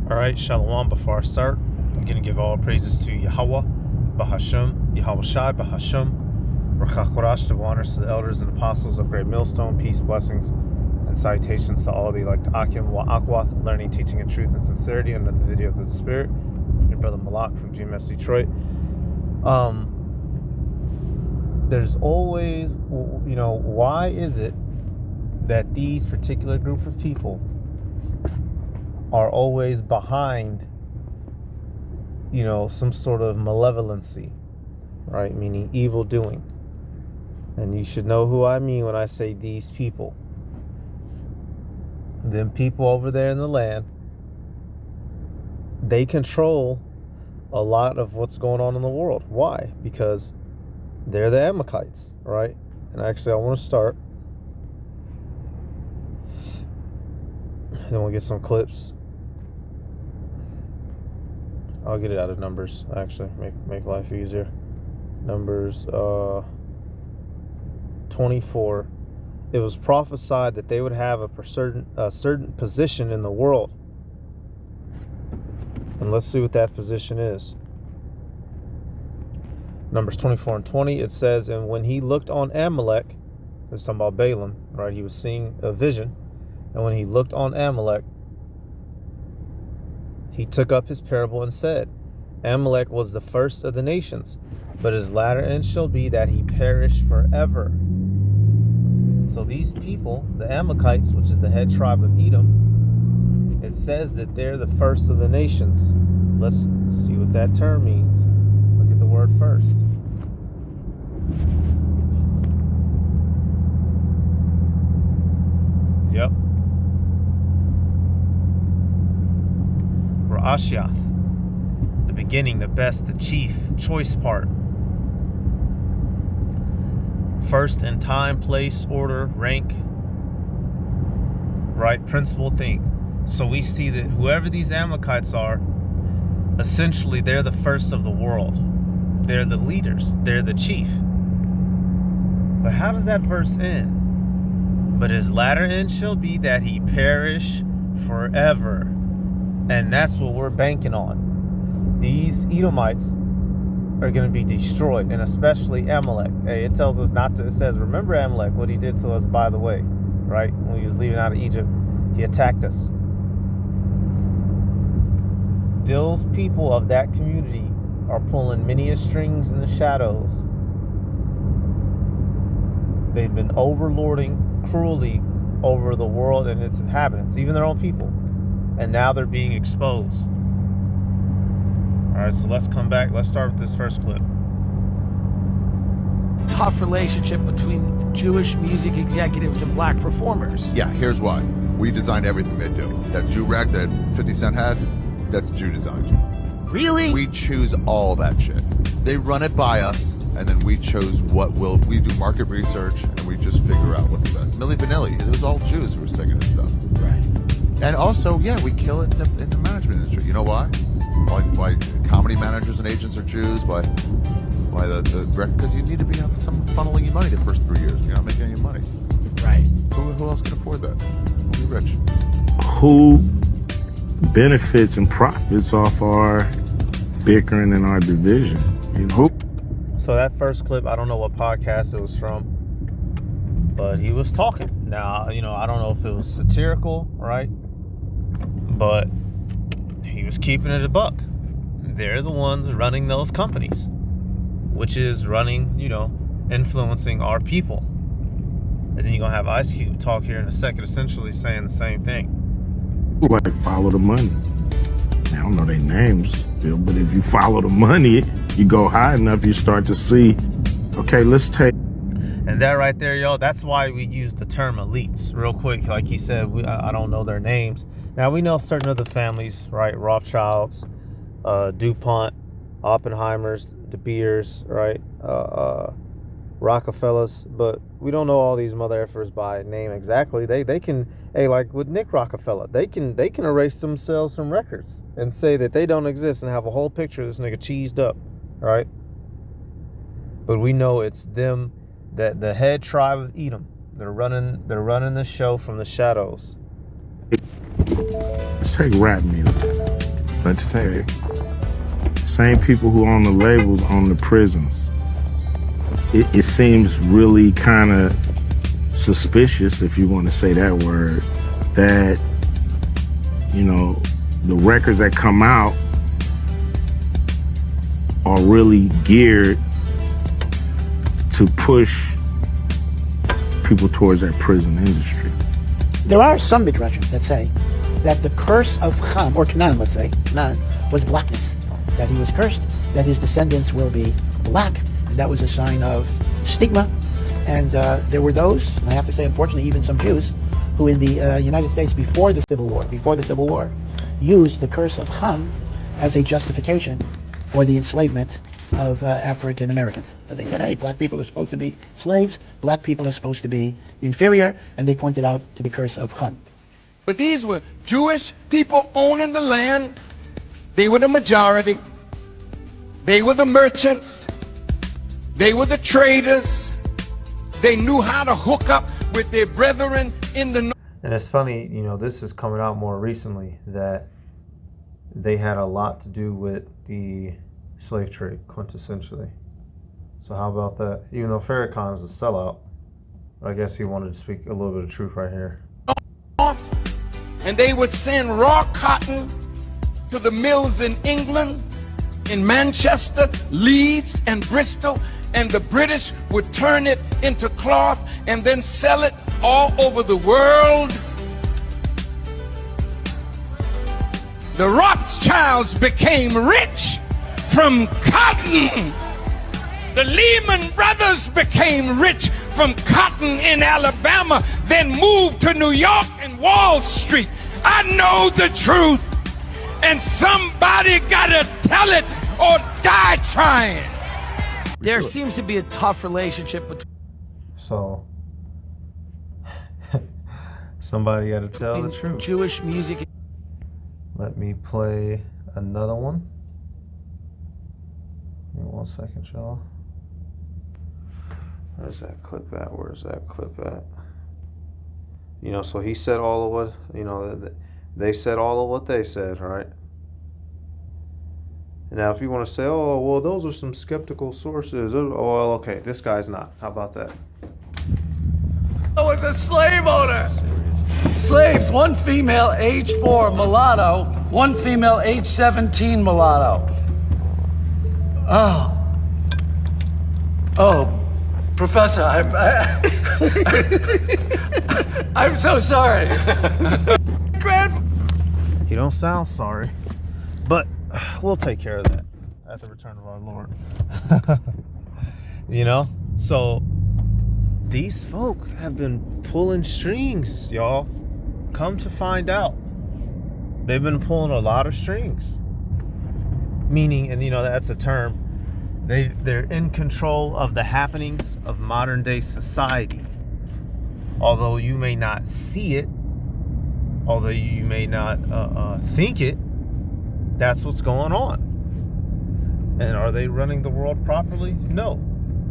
Alright, Shalom. Before I start, I'm going to give all praises to Yahweh, Bahashem, Yahweh Shai, Bahashem, Rachach the honors to the elders and apostles of Great Millstone, peace, blessings, and salutations to all the elect Akim Wa'akwath, learning, teaching, and truth and sincerity under the video of the Spirit. Your brother Malak from GMS Detroit. There's always, why is it that these particular group of people are always behind, some sort of malevolency, right? Meaning evil doing. And you should know who I mean when I say these people. Them people over there in the land, they control a lot of what's going on in the world. Why? Because they're the Amalekites, right? And actually, I want to start. Then we'll get some clips. I'll get it out of Numbers, actually, make life easier. Numbers 24. It was prophesied that they would have a certain position in the world. And let's see what that position is. Numbers 24 and 20, it says, and when he looked on Amalek, it's talking about Balaam, right? He was seeing a vision. And when he looked on Amalek, he took up his parable and said, Amalek was the first of the nations, but his latter end shall be that he perish forever. So these people, the Amalekites, which is the head tribe of Edom, it says that they're the first of the nations. Let's see what that term means. Look at the word first. Yep. Ra'ashiath, the beginning, the best, the chief, choice part. First in time, place, order, rank, right, principal thing. So we see that whoever these Amalekites are, essentially they're the first of the world. They're the leaders. They're the chief. But how does that verse end? But his latter end shall be that he perish forever. And that's what we're banking on. These Edomites are going to be destroyed, and especially Amalek. Hey, it tells us not to, it says, remember Amalek, what he did to us by the way, right? When he was leaving out of Egypt, he attacked us. Those people of that community are pulling many strings in the shadows. They've been overlording cruelly over the world and its inhabitants, even their own people. And now they're being exposed. All right, so let's come back. Let's start with this first clip. Tough relationship between Jewish music executives and black performers. Yeah, here's why. We designed everything they do. That Jew rack that 50 Cent had, that's Jew designed. Really? We choose all that shit. They run it by us, and then we chose we do market research, and we just figure out what's best. Milli Vanilli, it was all Jews who were singing this stuff. Right. And also, yeah, we kill it in the management industry. You know why? Why comedy managers and agents are Jews? Why because you need to have someone funneling you money the first 3 years. You're not making any money. Right. Who else can afford that? Only rich. Who benefits and profits off our bickering in our division? So that first clip, I don't know what podcast it was from, but he was talking. Now, I don't know if it was satirical, right? But he was keeping it a buck. They're the ones running those companies, which is running, influencing our people. And then you're going to have Ice Cube talk here in a second, essentially saying the same thing. Like, follow the money. I don't know their names, Bill, but if you follow the money, you go high enough, you start to see, okay, let's take. And that right there, y'all, that's why we use the term elites. Real quick, like he said, I don't know their names. Now, we know certain other families, right? Rothschilds, DuPont, Oppenheimers, De Beers, right? Rockefellers. But we don't know all these mother effers by name exactly. They can, like with Nick Rockefeller, they can erase themselves from records and say that they don't exist and have a whole picture of this nigga cheesed up, right? But we know it's them, that the head tribe of Edom. They're running the show from the shadows. Let's take rap music. Let's take it. Same people who own the labels own the prisons. It seems really kind of suspicious, if you want to say that word, that, you know, the records that come out are really geared to push people towards that prison industry. There are some midrashim that say that the curse of Ham, or Canaan, let's say, Canaan, was blackness. That he was cursed, that his descendants will be black, and that was a sign of stigma. And there were those, and I have to say, unfortunately, even some Jews, who in the United States before the Civil War, used the curse of Ham as a justification for the enslavement of African Americans. They said, hey, black people are supposed to be slaves, black people are supposed to be inferior, and they pointed out to the curse of Ham. But these were Jewish people owning the land. They were the majority. They were the merchants. They were the traders. They knew how to hook up with their brethren in the north. And it's funny, you know, this is coming out more recently, that they had a lot to do with the slave trade, quintessentially. So how about that? Even though Farrakhan is a sellout, I guess he wanted to speak a little bit of truth right here. And they would send raw cotton to the mills in England, in Manchester, Leeds, and Bristol, and the British would turn it into cloth and then sell it all over the world. The Rothschilds became rich from cotton. The Lehman Brothers became rich from cotton in Alabama, then moved to New York and Wall Street. I know the truth, and somebody gotta tell it or die trying. There seems to be a tough relationship between So, somebody got to tell the truth. Jewish music. Let me play another one. Give me 1 second, y'all. Where's that clip at? Where's that clip at? You know, so he said all of what, you know, they said all of what they said, right? Now, if you want to say, oh, well, those are some skeptical sources. Oh, well, okay, this guy's not. How about that? I was a slave owner. Slaves, one female, age 4, mulatto, one female, age 17, mulatto. Oh, Professor, I'm so sorry. You don't sound sorry, but we'll take care of that at the return of our Lord. You know, so these folk have been pulling strings, y'all. Come to find out, they've been pulling a lot of strings. Meaning, and you know, that's a term, they're in control of the happenings of modern day society. Although you may not see it, although you may not think it, that's what's going on. And are they running the world properly? No.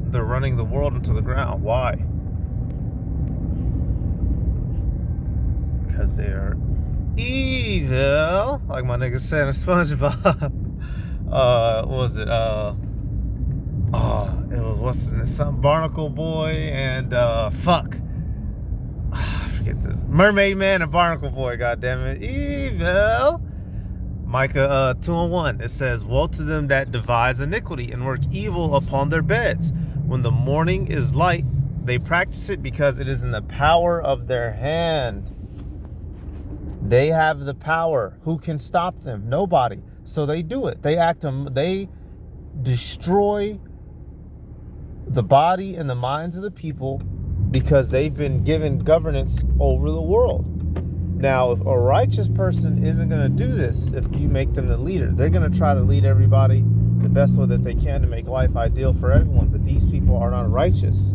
They're running the world into the ground. Why? Because they are evil. Like my nigga said in SpongeBob. What was it? It was, what's his name? Some Barnacle Boy and fuck. I forget the Mermaid Man and Barnacle Boy, goddammit. Evil. Micah 2:1. It says, woe to them that devise iniquity and work evil upon their beds. When the morning is light, they practice it because it is in the power of their hand. They have the power. Who can stop them? Nobody. So they do it. They destroy the body and the minds of the people because they've been given governance over the world. Now, if a righteous person isn't going to do this, if you make them the leader, they're going to try to lead everybody the best way that they can to make life ideal for everyone. But these people are not righteous.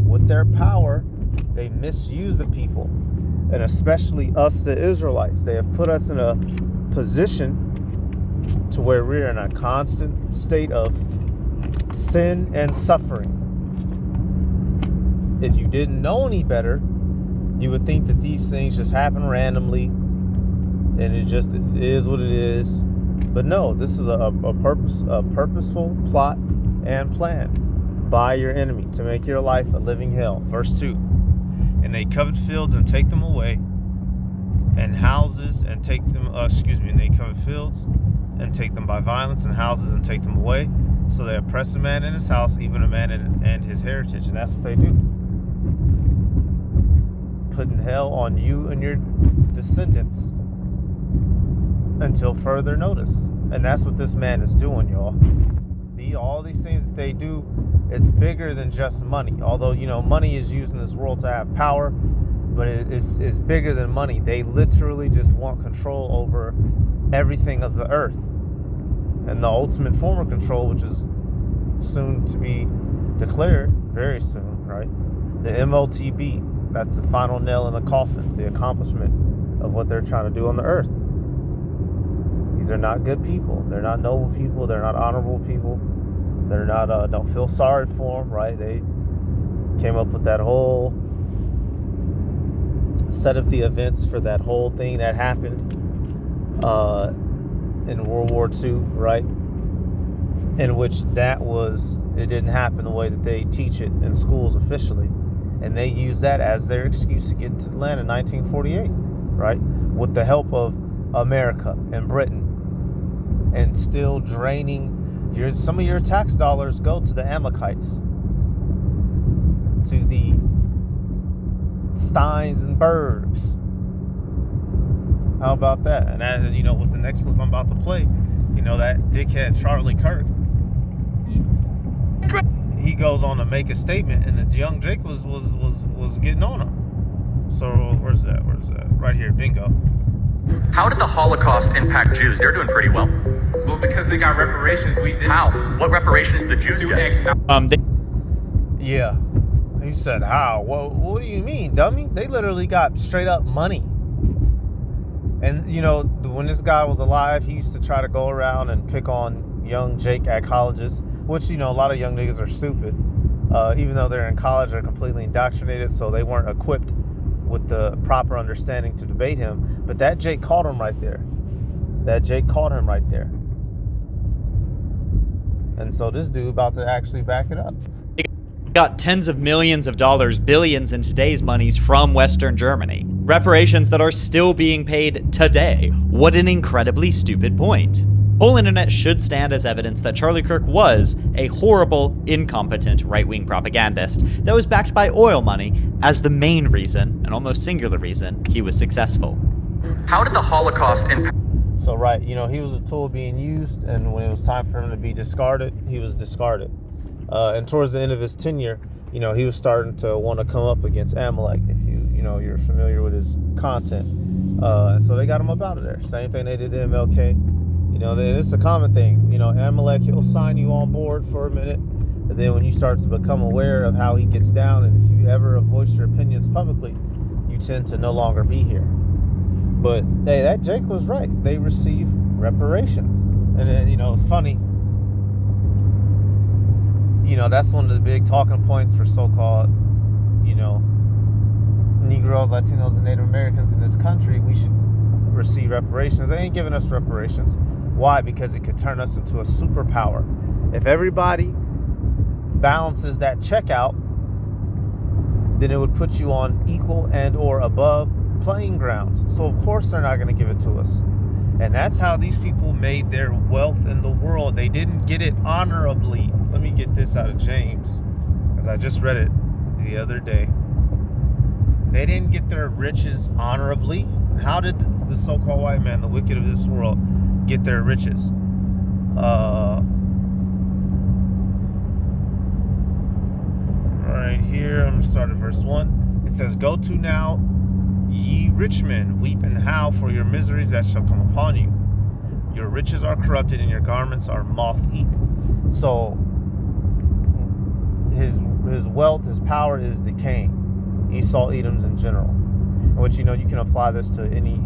With their power, they misuse the people, and especially us, the Israelites. They have put us in a position to where we're in a constant state of sin and suffering. If you didn't know any better, you would think that these things just happen randomly and it is what it is. But no, this is a purposeful plot and plan by your enemy to make your life a living hell. Verse 2. And they covet fields and take them away, and houses and take them, and they covet fields and take them by violence, and houses and take them away. So they oppress a man in his house, even a man and his heritage. And that's what they do. Putting hell on you and your descendants until further notice. And that's what this man is doing, y'all. All these things that they do, it's bigger than just money. Although, money is used in this world to have power, but it's bigger than money. They literally just want control over everything of the earth. And the ultimate form of control, which is soon to be declared, very soon, right? The MOTB, that's the final nail in the coffin, the accomplishment of what they're trying to do on the earth. These are not good people. They're not noble people. They're not honorable people. They're not, don't feel sorry for them, right? They came up with that whole set of the events for that whole thing that happened in World War II, right? In which it didn't happen the way that they teach it in schools officially. And they used that as their excuse to get into the land in 1948, right? With the help of America and Britain. And still draining some of your tax dollars go to the Amalekites, to the Steins and Bergs. How about that? And as with the next clip I'm about to play, that dickhead Charlie Kirk, he goes on to make a statement, and the young Jake was getting on him. So where's that? Right here, bingo. How did the Holocaust impact Jews? They're doing pretty well. Well, because they got reparations, we didn't. How? What reparations did the Jews get? Yeah. He said, how? What do you mean, dummy? They literally got straight up money. And, when this guy was alive, he used to try to go around and pick on young Jake at colleges, which, a lot of young niggas are stupid. Even though they're in college, they're completely indoctrinated, so they weren't equipped with the proper understanding to debate him. But that Jake caught him right there. And so this dude about to actually back it up. Got tens of millions of dollars, billions in today's monies from Western Germany. Reparations that are still being paid today. What an incredibly stupid point. Whole internet should stand as evidence that Charlie Kirk was a horrible, incompetent right-wing propagandist that was backed by oil money as the main reason, and almost singular reason, he was successful. How did the Holocaust impact? So right, he was a tool being used, and when it was time for him to be discarded, he was discarded. And towards the end of his tenure, he was starting to want to come up against Amalek, if you're familiar with his content. And so they got him up out of there. Same thing they did to MLK. It's a common thing. Amalek, he'll sign you on board for a minute, and then when you start to become aware of how he gets down, and if you ever voice your opinions publicly, you tend to no longer be here. But hey, that Jake was right. They receive reparations, and then it's funny. That's one of the big talking points for so-called, Negroes, Latinos, and Native Americans in this country. We should receive reparations. They ain't giving us reparations. Why? Because it could turn us into a superpower. If everybody balances that check out, then it would put you on equal and or above playing grounds. So of course they're not going to give it to us. And that's how these people made their wealth in the world. They didn't get it honorably. Let me get this out of James, because I just read it the other day. They didn't get their riches honorably. How did the so-called white man, the wicked of this world, get their riches? Right here, I'm going to start at verse 1. It says, "Go to now, ye rich men, weep and howl for your miseries that shall come upon you. Your riches are corrupted, and your garments are moth-eaten." So his wealth, his power is decaying. Esau Edoms in general. Which, you can apply this to any,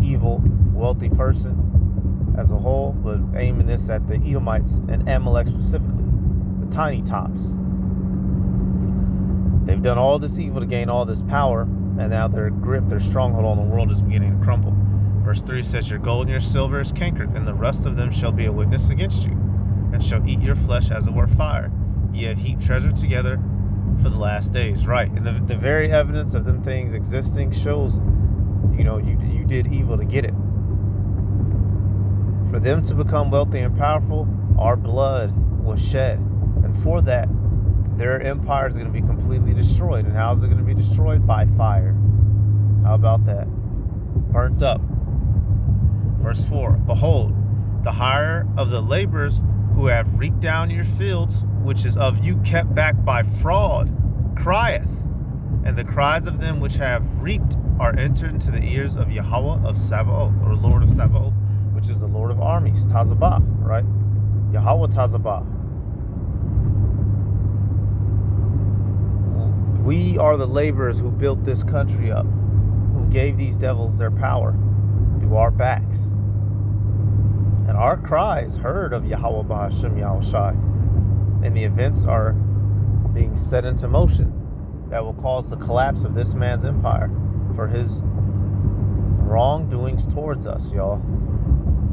evil, wealthy person as a whole, but aiming this at the Edomites and Amalek specifically, the tiny tops. They've done all this evil to gain all this power, and now their grip, their stronghold on the world is beginning to crumble. Verse 3 says, your gold and your silver is cankered, and the rust of them shall be a witness against you, and shall eat your flesh as it were fire. Ye have heaped treasure together for the last days. Right. And the very evidence of them things existing shows, you know, you did evil to get it. For them to become wealthy and powerful, our blood was shed. And for that, their empire is going to be completely destroyed. And how is it going to be destroyed? By fire. How about that? Burnt up. Verse 4, behold, the hire of the laborers who have reaped down your fields, which is of you kept back by fraud, crieth. And the cries of them which have reaped are entered into the ears of Yahweh of Sabaoth, or Lord of Sabaoth, which is the Lord of armies, Tazabah, right? Yahweh Tazabah. We are the laborers who built this country up, who gave these devils their power through our backs. And our cry is heard of Yahweh Bahashem Yahushai. And the events are being set into motion that will cause the collapse of this man's empire for his wrongdoings towards us, y'all.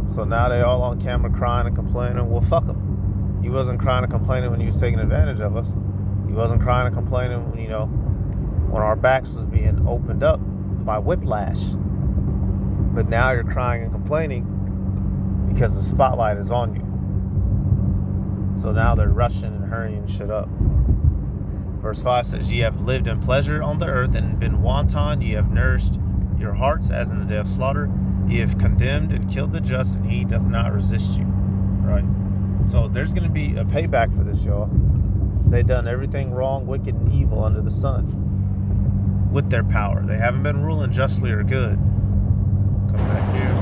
So now they all on camera crying and complaining. Well, fuck them. You wasn't crying and complaining when you was taking advantage of us. You wasn't crying and complaining when, you know, when our backs was being opened up by whiplash. But now you're crying and complaining because the spotlight is on you. So now they're rushing and hurrying shit up. Verse 5 says, ye have lived in pleasure on the earth and been wanton. Ye have nourished your hearts as in the day of slaughter. Ye have condemned and killed the just, and he doth not resist you. Right? So there's going to be a payback for this, y'all. They done everything wrong, wicked, and evil under the sun with their power. They haven't been ruling justly or good. Come back here.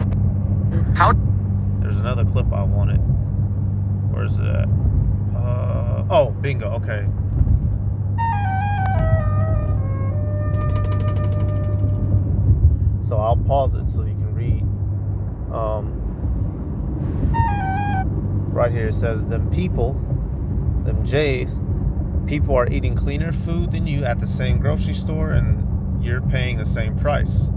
How? There's another clip I wanted. Where's it at? Oh, bingo. Okay. So I'll pause it so you can read. Right here it says, them people, them J's, people are eating cleaner food than you at the same grocery store, and you're paying the same price.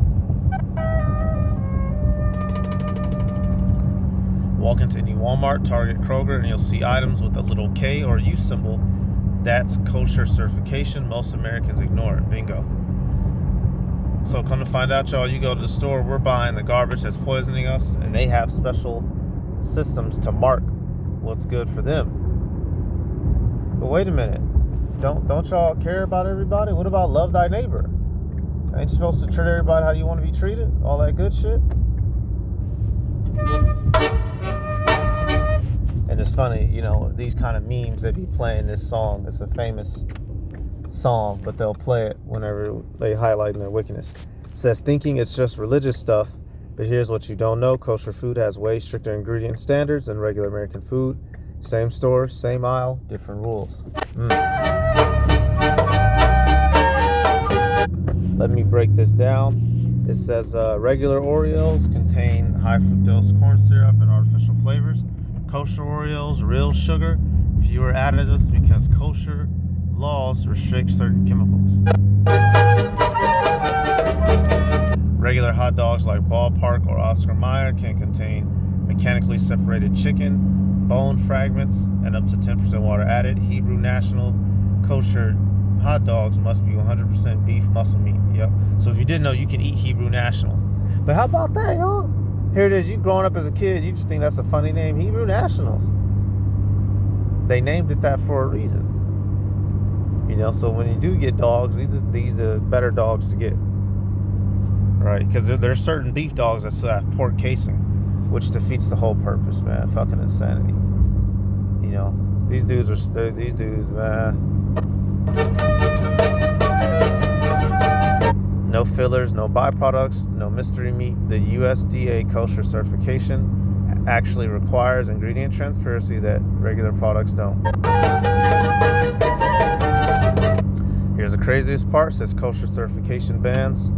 Walk into any Walmart, Target, Kroger, and you'll see items with a little K or U symbol. That's kosher certification. Most Americans ignore it. Bingo. So come to find out, y'all, you go to the store, we're buying the garbage that's poisoning us, and they have special systems to mark what's good for them. But wait a minute. Don't y'all care about everybody? What about love thy neighbor? Ain't you supposed to treat everybody how you want to be treated? All that good shit? And it's funny, you know, these kind of memes, they be playing this song. It's a famous song, but they'll play it whenever they highlight their wickedness. It says, thinking it's just religious stuff, but here's what you don't know. Kosher food has way stricter ingredient standards than regular American food. Same store, same aisle, different rules. Let me break this down. It says regular Oreos contain high fructose corn syrup and artificial flavors. Kosher Oreos, real sugar, fewer additives because kosher laws restrict certain chemicals. Regular hot dogs like Ballpark or Oscar Mayer can contain mechanically separated chicken, bone fragments, and up to 10% water added. Hebrew National kosher hot dogs must be 100% beef muscle meat. Yep. So if you didn't know, you can eat Hebrew National. But how about that, y'all? Here it is. You growing up as a kid, you just think that's a funny name. Hebrew Nationals. They named it that for a reason. You know, so when you do get dogs, these are better dogs to get. Right? Because there's certain beef dogs that still have pork casing, which defeats the whole purpose, man. Fucking insanity. You know, these dudes, man. No fillers, no byproducts, no mystery meat. The USDA kosher certification actually requires ingredient transparency that regular products don't. Here's the craziest part. It says kosher certification bans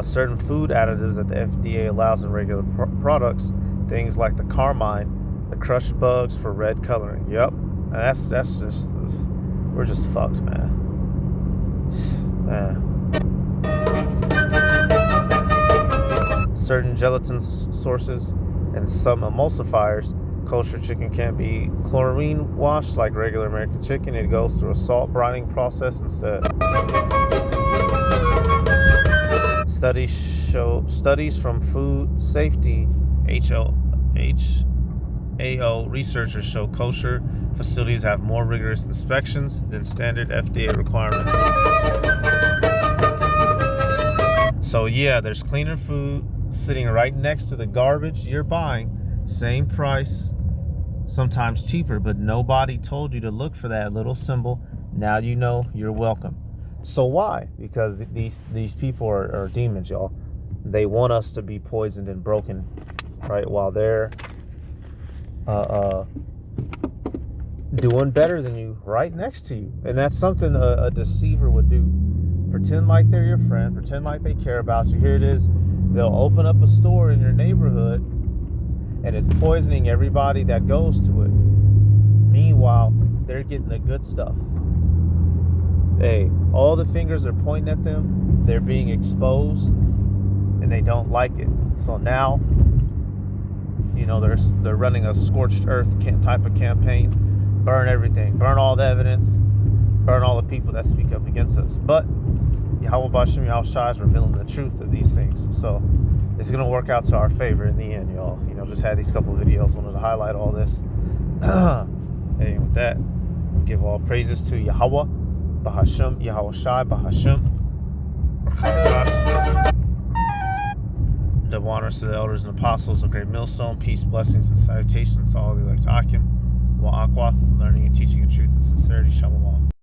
certain food additives that the FDA allows in regular products. Things like the carmine, the crushed bugs for red coloring. Yep. And that's just, we're just fucked, man. certain gelatin sources, and some emulsifiers, kosher chicken can't be chlorine washed like regular American chicken. It goes through a salt brining process instead. Studies from food safety HAO researchers show kosher facilities have more rigorous inspections than standard FDA requirements. So yeah, there's cleaner food sitting right next to the garbage you're buying, same price, sometimes cheaper, but nobody told you to look for that little symbol. Now you know, you're welcome. So why? Because these people are demons, y'all. They want us to be poisoned and broken, right? While they're doing better than you right next to you. And that's something a deceiver would do. Pretend like they're your friend, pretend like they care about you. Here it is. They'll open up a store in your neighborhood and it's poisoning everybody that goes to it. Meanwhile, they're getting the good stuff. Hey, all the fingers are pointing at them. They're being exposed and they don't like it. So now, you know, they're running a scorched earth type of campaign. Burn everything. Burn all the evidence. Burn all the people that speak up against us. But Yahweh Bashim Yahushua is revealing the truth of these things. So it's going to work out to our favor in the end, y'all. You know, just had these couple of videos. Wanted to highlight all this. Hey, with that, give all praises to Yahweh Bahashim Yahushua Bahashim. The honors to the elders and apostles of Great Millstone. Peace, blessings, and salutations to all the elect Akim. Wa'akwath, learning and teaching in truth and sincerity. Shalom.